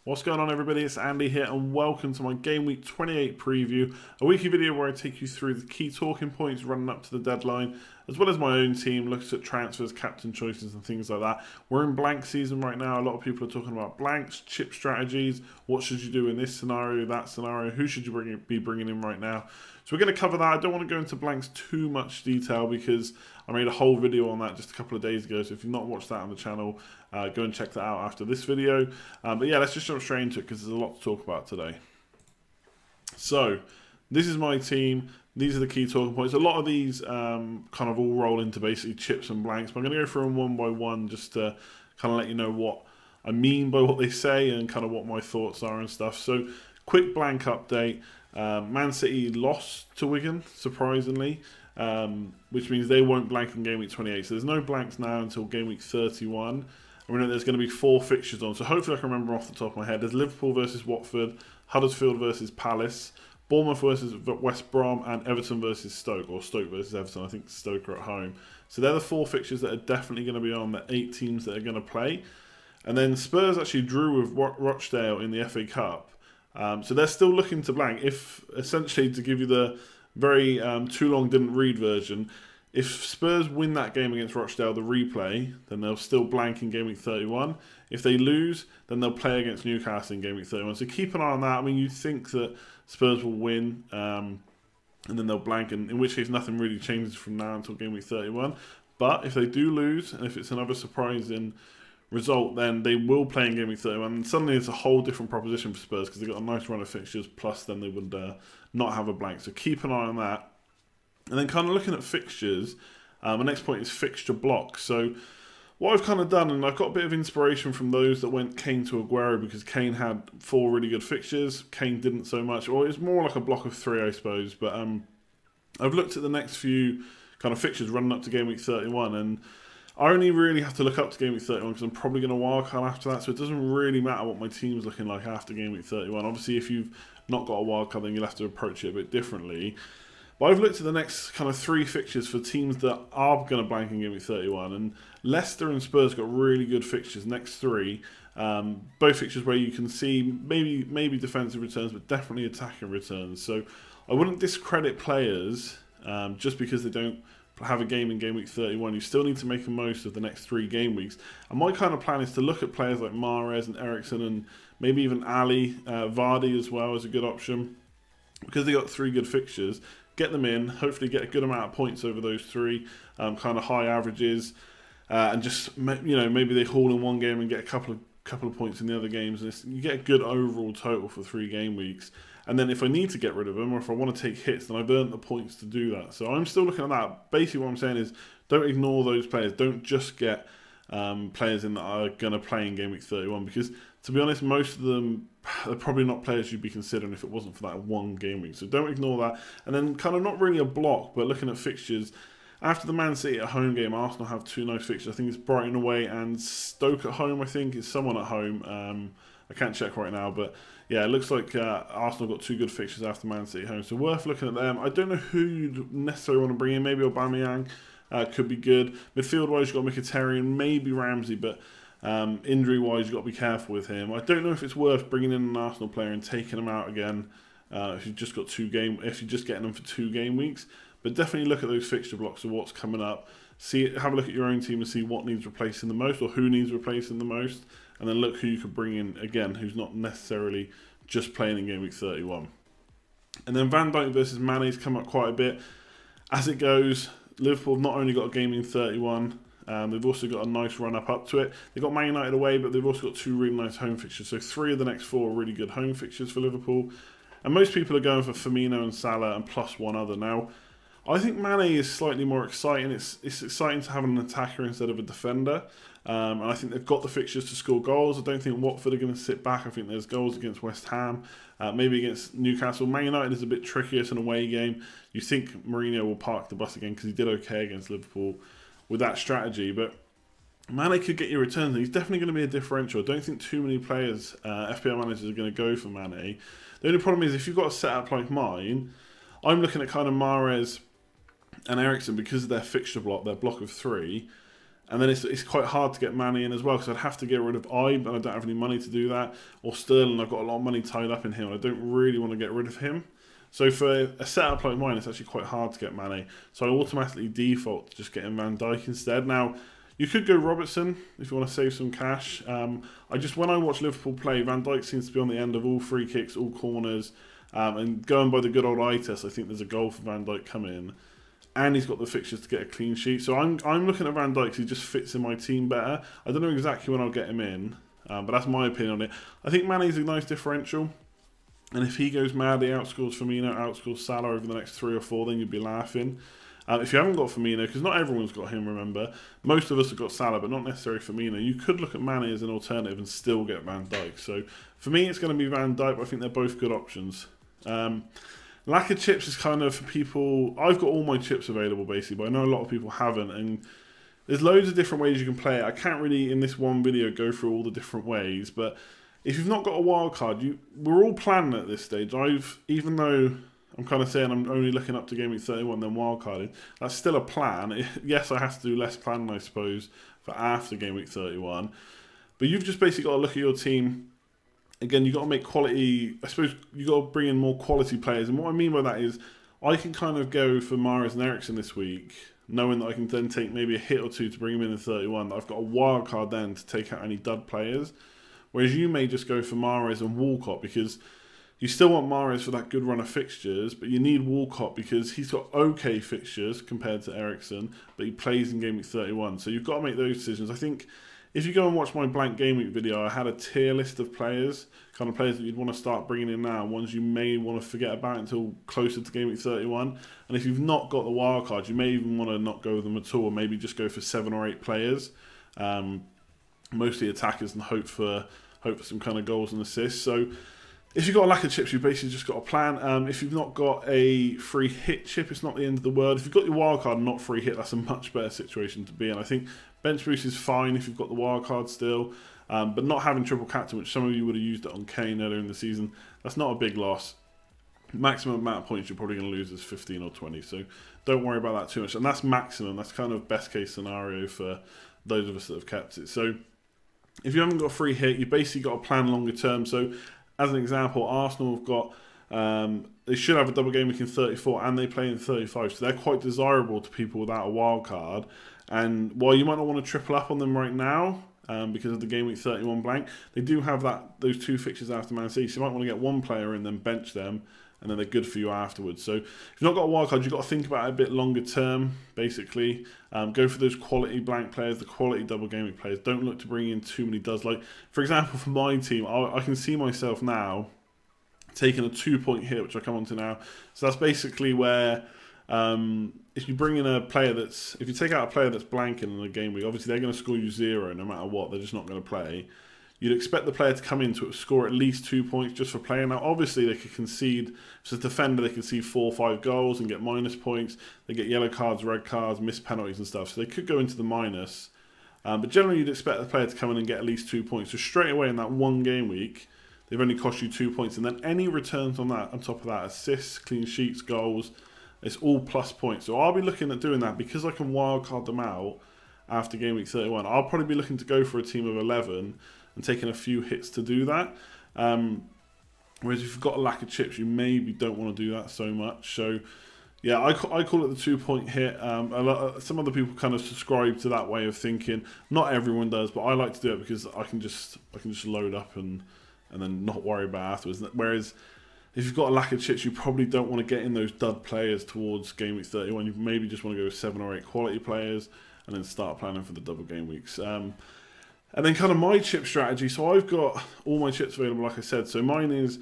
What's going on, everybody? It's Andy here and welcome to my Game Week 28 preview, a weekly video where I take you through the key talking points running up to the deadline, as well as my own team, looks at transfers, captain choices and things like that. We're in blank season right now. A lot of people are talking about blanks, chip strategies, what should you do in this scenario, that scenario, who should you be bringing in right now. So we're going to cover that. I don't want to go into blanks too much detail because I made a whole video on that just a couple of days ago. So if you've not watched that on the channel, go and check that out after this video. But yeah, let's just jump straight into it because there's a lot to talk about today. So this is my team. These are the key talking points. A lot of these kind of all roll into basically chips and blanks. But I'm going to go through them one by one just to kind of let you know what I mean by what they say and kind of what my thoughts are and stuff. So quick blank update. Man City lost to Wigan, surprisingly, which means they won't blank in Game Week 28. So there's no blanks now until Game Week 31. And we know there's going to be 4 fixtures on. So hopefully I can remember off the top of my head. There's Liverpool versus Watford, Huddersfield versus Palace, Bournemouth versus West Brom, and Everton versus Stoke, or Stoke versus Everton. I think Stoke are at home. So they're the 4 fixtures that are definitely going to be on, the 8 teams that are going to play. And then Spurs actually drew with Rochdale in the FA Cup. So they're still looking to blank. If, essentially, to give you the very too long didn't read version, if Spurs win that game against Rochdale, the replay, then they'll still blank in Game Week 31. If they lose, then they'll play against Newcastle in Game Week 31. So keep an eye on that. I mean, you'd think that Spurs will win, and then they'll blank, and in which case nothing really changes from now until Game Week 31. But if they do lose, and if it's another surprising result, then they will play in Game Week 31, and suddenly it's a whole different proposition for Spurs because they've got a nice run of fixtures, plus then they would not have a blank. So keep an eye on that. And then kind of looking at fixtures, my next point is fixture blocks. So what I've kind of done, and I've got a bit of inspiration from those that went Kane to Aguero, because Kane had 4 really good fixtures, Kane didn't so much, or it's more like a block of 3, I suppose. But I've looked at the next few kind of fixtures running up to Game Week 31, and I only really have to look up to Game Week 31 because I'm probably going to wildcard after that, so it doesn't really matter what my team's looking like after Game Week 31. Obviously, if you've not got a wildcard, then you'll have to approach it a bit differently. But I've looked at the next kind of 3 fixtures for teams that are going to blank in Game Week 31, and Leicester and Spurs got really good fixtures, next 3. Both fixtures where you can see maybe defensive returns, but definitely attacking returns. So I wouldn't discredit players just because they don't have a game in Game Week 31. You still need to make the most of the next 3 game weeks. And my kind of plan is to look at players like Mahrez and Eriksen, and maybe even Ali, Vardy as well as a good option, because they got 3 good fixtures. Get them in, hopefully get a good amount of points over those 3, kind of high averages, and just, you know, maybe they haul in one game and get a couple of points in the other games, and you get a good overall total for 3 game weeks. And then if I need to get rid of them, or if I want to take hits, then I've earned the points to do that. So I'm still looking at that. Basically what I'm saying is, don't ignore those players. Don't just get players in that are going to play in Game Week 31, because to be honest, most of them are probably not players you'd be considering if it wasn't for that 1 game week. So don't ignore that. And then kind of not really a block, but looking at fixtures. After the Man City at home game, Arsenal have 2 nice fixtures. I think it's Brighton away and Stoke at home, I think. It's someone at home. I can't check right now, but yeah, it looks like Arsenal got 2 good fixtures after Man City home. So worth looking at them. I don't know who you'd necessarily want to bring in. Maybe Aubameyang could be good. Midfield-wise, you've got Mkhitaryan, maybe Ramsey, but injury-wise, you've got to be careful with him. I don't know if it's worth bringing in an Arsenal player and taking him out again if you've just got if you're just getting them for 2 game weeks. But definitely look at those fixture blocks of what's coming up. Have a look at your own team and see what needs replacing the most, or who needs replacing the most, and then look who you could bring in again, who's not necessarily just playing in Game Week 31. And then Van Dijk versus Mane's come up quite a bit. As it goes, Liverpool have not only got a game in 31, they've also got a nice run up to it. They've got Man United away, but they've also got 2 really nice home fixtures. So 3 of the next 4 are really good home fixtures for Liverpool. And most people are going for Firmino and Salah and plus 1 other. Now, I think Mane is slightly more exciting. It's exciting to have an attacker instead of a defender. And I think they've got the fixtures to score goals. I don't think Watford are going to sit back. I think there's goals against West Ham, maybe against Newcastle. Man United is a bit trickier. It's an away game. You think Mourinho will park the bus again because he did okay against Liverpool with that strategy. But Mane could get you returns, and he's definitely going to be a differential. I don't think too many players, FPL managers, are going to go for Mane. The only problem is if you've got a setup like mine, I'm looking at kind of Mahrez and Eriksen because of their fixture block, their block of 3. And then it's quite hard to get Mane in as well, because I'd have to get rid of Ibe, and I don't have any money to do that. Or Sterling, I've got a lot of money tied up in him, and I don't really want to get rid of him. So for a setup like mine, it's actually quite hard to get Mane. So I automatically default to just getting Van Dijk instead. Now, you could go Robertson if you want to save some cash. When I watch Liverpool play, Van Dijk seems to be on the end of all free kicks, all corners. And going by the good old eye test, I think there's a goal for Van Dijk coming. And he's got the fixtures to get a clean sheet. So I'm looking at Van Dijk because he just fits in my team better. I don't know exactly when I'll get him in, but that's my opinion on it. I think Mane's a nice differential. And if he goes mad, he outscores Firmino, outscores Salah over the next 3 or 4, then you'd be laughing. If you haven't got Firmino, because not everyone's got him, remember. Most of us have got Salah, but not necessarily Firmino. You could look at Mane as an alternative and still get Van Dijk. So for me, it's going to be Van Dijk, but I think they're both good options. Lack of chips is kind of for people. I've got all my chips available basically, but I know a lot of people haven't, and there's loads of different ways you can play it. I can't really in this one video go through all the different ways, but if you've not got a wild card, we're all planning at this stage. Even though I'm kind of saying I'm only looking up to Game Week 31 then wildcarding, that's still a plan. Yes, I have to do less planning, I suppose, for after Game Week 31, but you've just basically got to look at your team. Again, you've got to make quality, I suppose you've got to bring in more quality players. And what I mean by that is I can kind of go for Mahrez and Eriksen this week, knowing that I can then take maybe a hit or two to bring them in 31. That I've got a wild card then to take out any dud players. Whereas you may just go for Mahrez and Walcott because you still want Mahrez for that good run of fixtures, but you need Walcott because he's got okay fixtures compared to Eriksen, but he plays in Game Week 31. So you've got to make those decisions. I think if you go and watch my blank Game Week video, I had a tier list of players, kind of players that you'd want to start bringing in now, ones you may want to forget about until closer to Game Week 31. And if you've not got the wild card, you may even want to not go with them at all, or maybe just go for 7 or 8 players, mostly attackers, and hope for some kind of goals and assists. So if you've got a lack of chips, you've basically just got a plan. If you've not got a free hit chip, it's not the end of the world. If you've got your wild card and not free hit, that's a much better situation to be in. I think bench boost is fine if you've got the wild card still, but not having triple captain, which some of you would have used it on Kane earlier in the season, that's not a big loss. Maximum amount of points you're probably going to lose is 15 or 20, so don't worry about that too much. And that's maximum. That's kind of best case scenario for those of us that have kept it. So if you haven't got a free hit, you basically got to plan longer term. So as an example, Arsenal have got, they should have a double game week in 34 and they play in 35. So they're quite desirable to people without a wild card. And while you might not want to triple up on them right now because of the game week 31 blank, they do have those 2 fixtures after Man City. So you might want to get 1 player and then bench them, and then they're good for you afterwards. So if you've not got a wild card, you've got to think about it a bit longer term, basically. Go for those quality blank players, the quality double game week players. Don't look to bring in too many duds. Like, for example, for my team, I can see myself now taking a 2-point hit, which I come on to now. So that's basically where if you bring in a player if you take out a player that's blanking in a game week, obviously they're going to score you 0 no matter what. They're just not going to play. You'd expect the player to come in to score at least 2 points just for playing. Now, obviously, they could concede. As a defender, they could see 4 or 5 goals and get minus points. They get yellow cards, red cards, missed penalties and stuff. So they could go into the minus. But generally, you'd expect the player to come in and get at least 2 points. So straight away in that 1 game week, they've only cost you 2 points. And then any returns on top of that, assists, clean sheets, goals, it's all plus points. So I'll be looking at doing that because I can wildcard them out after game week 31. I'll probably be looking to go for a team of 11 and taking a few hits to do that. Whereas if you've got a lack of chips, you maybe don't want to do that so much. So yeah, I call it the 2-point hit. Some other people kind of subscribe to that way of thinking. Not everyone does, but I like to do it because I can just load up and then not worry about it afterwards. Whereas if you've got a lack of chips, you probably don't want to get in those dud players towards game week 31. You maybe just want to go with 7 or 8 quality players and then start planning for the double game weeks. And then kind of my chip strategy. So I've got all my chips available, like I said. So mine is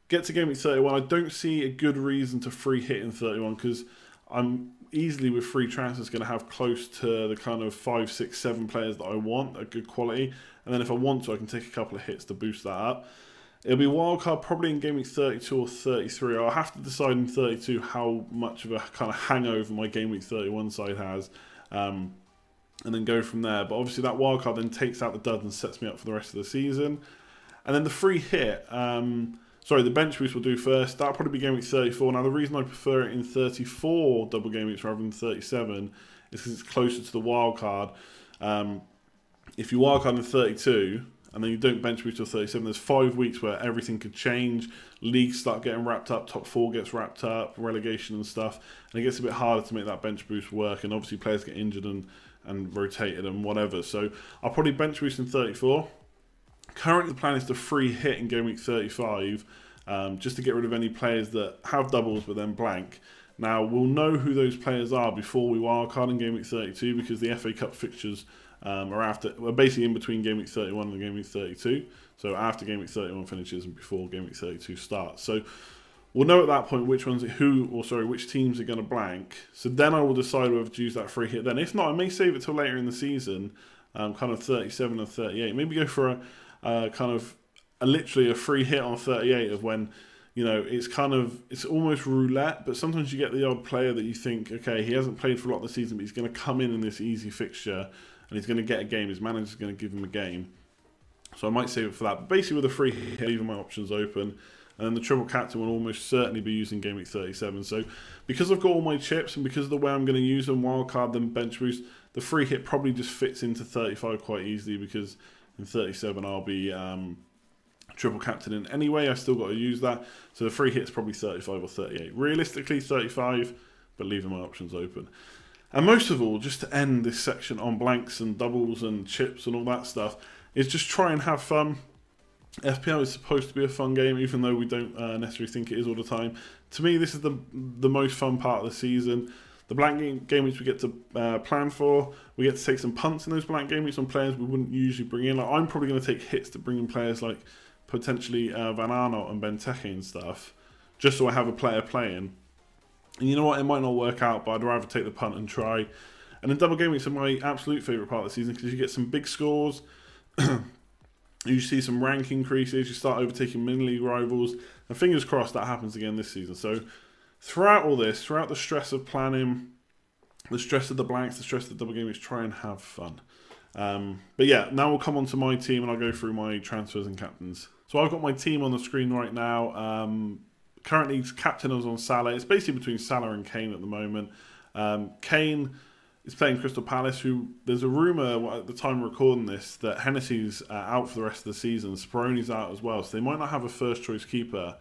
get to game week 31. I don't see a good reason to free hit in 31 because I'm easily with free transfers going to have close to the kind of 5, 6, 7 players that I want at good quality. And then if I want to, I can take a couple of hits to boost that up. It'll be wildcard probably in game week 32 or 33. I'll have to decide in 32 how much of a kind of hangover my game week 31 side has. And then go from there. But obviously that wildcard then takes out the dud and sets me up for the rest of the season. And then the free hit, the bench boost will do first. That'll probably be game week 34. Now the reason I prefer it in 34 double game weeks rather than 37 is because it's closer to the wildcard. If you wildcard in 32 and then you don't bench boost till 37, there's 5 weeks where everything could change. Leagues start getting wrapped up, top 4 gets wrapped up, relegation and stuff, and it gets a bit harder to make that bench boost work, and obviously players get injured and rotated and whatever. So I'll probably bench boost in 34. Currently the plan is to free hit in game week 35, just to get rid of any players that have doubles but then blank. Now we'll know who those players are before we wildcard in game week 32, because the FA Cup fixtures are basically in between game week 31 and game week 32. So after game week 31 finishes and before game week 32 starts. So we'll know at that point which teams are going to blank. So then I will decide whether to use that free hit then. If not, I may save it till later in the season, kind of 37 or 38. Maybe go for literally a free hit on 38 of when, you know, it's almost roulette, but sometimes you get the odd player that you think, okay, he hasn't played for a lot of the season, but he's going to come in this easy fixture and he's going to get a game. His manager's going to give him a game. So I might save it for that. But basically with a free hit, leaving my options open. And then the triple captain will almost certainly be using game week 37. So because I've got all my chips and because of the way I'm going to use them, wildcard them, bench boost, the free hit probably just fits into 35 quite easily, because in 37 I'll be triple captain in anyway. I've still got to use that. So the free hit's probably 35 or 38. Realistically 35, but leaving my options open. And most of all, just to end this section on blanks and doubles and chips and all that stuff, is just try and have fun. FPL is supposed to be a fun game, even though we don't necessarily think it is all the time. To me, this is the most fun part of the season. The blank game weeks we get to plan for. We get to take some punts in those blank game weeks on players we wouldn't usually bring in. Like, I'm probably going to take hits to bring in players like potentially Van Arnold and Benteke and stuff, just so I have a player playing. And you know what, it might not work out, but I'd rather take the punt and try. And then double game weeks are my absolute favourite part of the season, because you get some big scores, you see some rank increases, you start overtaking mini-league rivals, and fingers crossed that happens again this season. So throughout all this, throughout the stress of planning, the stress of the blanks, the stress of the double game weeks, try and have fun. But yeah, now we'll come on to my team and I'll go through my transfers and captains. So I've got my team on the screen right now. Currently, captain is on Salah. It's basically between Salah and Kane at the moment. Kane is playing Crystal Palace, who there's a rumour at the time of recording this that Hennessy's out for the rest of the season. Speroni's out as well, so they might not have a first choice keeper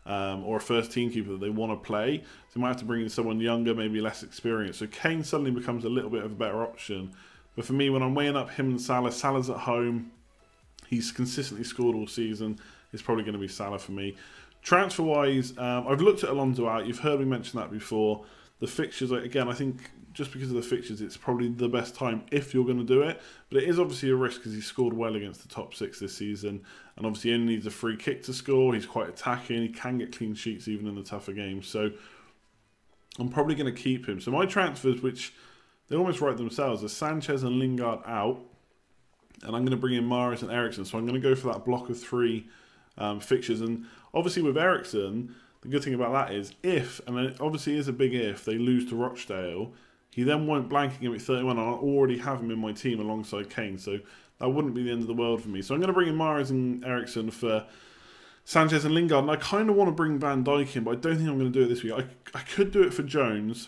or a first team keeper that they want to play. So they might have to bring in someone younger, maybe less experienced. So Kane suddenly becomes a little bit of a better option. But for me, when I'm weighing up him and Salah, Salah's at home. He's consistently scored all season. It's probably going to be Salah for me. Transfer-wise, I've looked at Alonso out. You've heard me mention that before. The fixtures, again, I think just because of the fixtures, it's probably the best time if you're going to do it. But it is obviously a risk because he's scored well against the top 6 this season. And obviously he only needs a free kick to score. He's quite attacking. He can get clean sheets even in the tougher games. So I'm probably going to keep him. So my transfers, which they almost write themselves, are Sanchez and Lingard out. And I'm going to bring in Mahrez and Eriksen. So I'm going to go for that block of 3 fixtures. And obviously with Eriksen, the good thing about that is if, and it obviously is a big if, they lose to Rochdale, he then won't blank again at 31, and I already have him in my team alongside Kane. So that wouldn't be the end of the world for me. So I'm going to bring in Mahrez and Eriksen for Sanchez and Lingard. And I kind of want to bring Van Dijk in, but I don't think I'm going to do it this week. I could do it for Jones.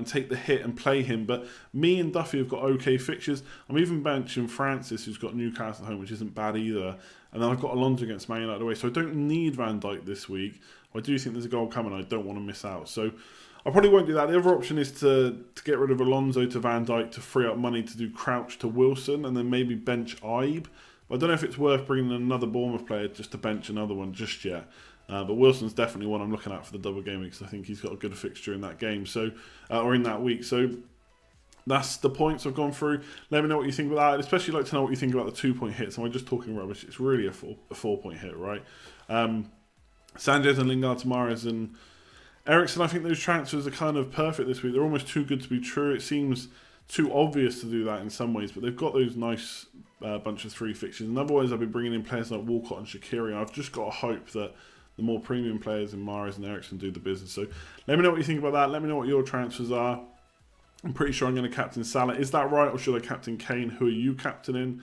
Take the hit and play him, but me and Duffy have got okay fixtures. I'm even benching Francis, who's got Newcastle at home, which isn't bad either, and then I've got Alonso against Man United away, so I don't need Van Dijk this week. I do think there's a goal coming, I don't want to miss out, so I probably won't do that. The other option is to get rid of Alonso to Van Dijk to free up money to do Crouch to Wilson, and then maybe bench Ibe. But I don't know if it's worth bringing another Bournemouth player just to bench another one just yet. But Wilson's definitely one I'm looking at for the double game week, because I think he's got a good fixture in that game, so or in that week. So that's the points I've gone through. Let me know what you think about that. I'd especially like to know what you think about the 2-point hits. Am I just talking rubbish? It's really a 4-point hit, right? Sanchez and Lingard, Mahrez and Eriksen, I think those transfers are kind of perfect this week. They're almost too good to be true. It seems too obvious to do that in some ways, but they've got those nice bunch of 3 fixtures. And otherwise, I've been bringing in players like Walcott and Shaqiri. I've just got to hope that the more premium players in Mahrez and Eriksen do the business. So let me know what you think about that. Let me know what your transfers are. I'm pretty sure I'm going to captain Salah. Is that right, or should I captain Kane? Who are you captaining?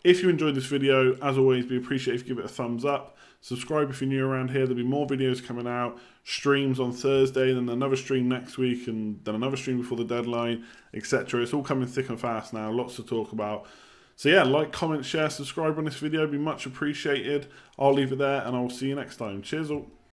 If you enjoyed this video, as always, be appreciated if you give it a thumbs up. Subscribe if you're new around here. There'll be more videos coming out, streams on Thursday, then another stream next week, and then another stream before the deadline, etc. It's all coming thick and fast now, lots to talk about. So yeah, like, comment, share, subscribe on this video, it'd be much appreciated. I'll leave it there, and I'll see you next time. Cheers all.